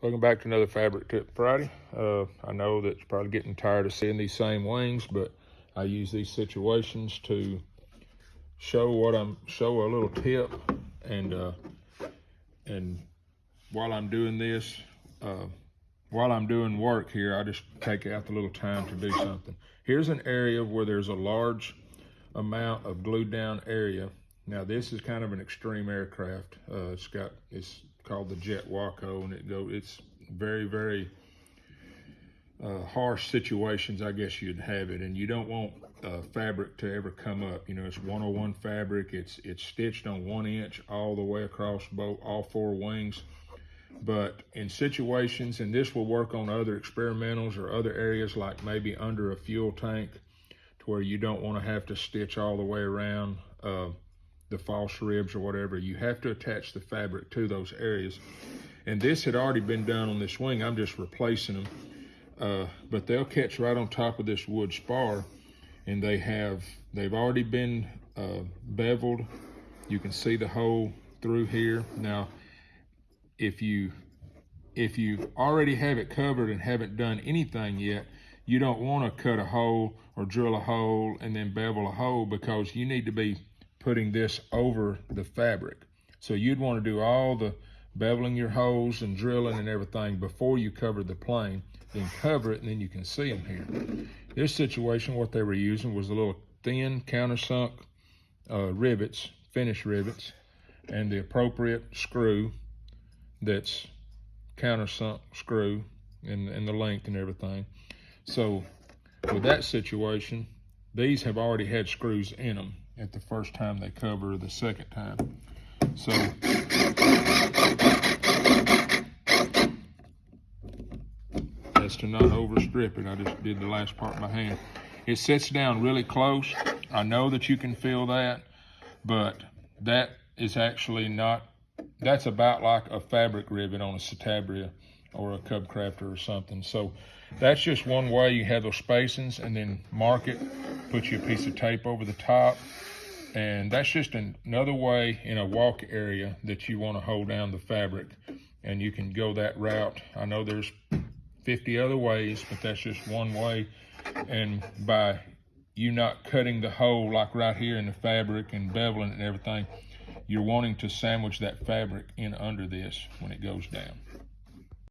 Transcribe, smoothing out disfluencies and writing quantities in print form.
Welcome back to another Fabric Tip Friday. I know that you're probably getting tired of seeing these same wings, but I use these situations to show a little tip, and while I'm doing this, while I'm doing work here, I just take out the little time to do something. Here's an area where there's a large amount of glued down area. Now this is kind of an extreme aircraft. It's called the Jet Waco, and it's very harsh situations, I guess you'd have it, and you don't want fabric to ever come up. You know, it's 101 fabric. It's stitched on 1 inch all the way across all 4 wings. But in situations, and this will work on other experimentals or other areas like maybe under a fuel tank, to where you don't want to have to stitch all the way around the false ribs or whatever, you have to attach the fabric to those areas. And this had already been done on this wing. I'm just replacing them. But they'll catch right on top of this wood spar, and they've already been beveled. You can see the hole through here. Now, if you already have it covered and haven't done anything yet, you don't want to cut a hole or drill a hole and then bevel a hole, because you need to be putting this over the fabric. So you'd want to do all the beveling your holes and drilling and everything before you cover the plane, then cover it, and then you can see them here. This situation, what they were using was a little thin countersunk rivets, finish rivets, and the appropriate screw that's countersunk screw and the length and everything. So with that situation, these have already had screws in them at the first time they cover, or the second time. So that's to not overstrip it. I just did the last part by hand. It sits down really close. I know that you can feel that, but that is actually not, that's about like a fabric rivet on a Citabria or a Cub Crafter or something. So that's just one way you have those spacings, and then mark it, put you a piece of tape over the top. And that's just another way in a walk area that you want to hold down the fabric, and you can go that route. I know there's 50 other ways, but that's just one way. And by you not cutting the hole like right here in the fabric and beveling it and everything, you're wanting to sandwich that fabric in under this when it goes down.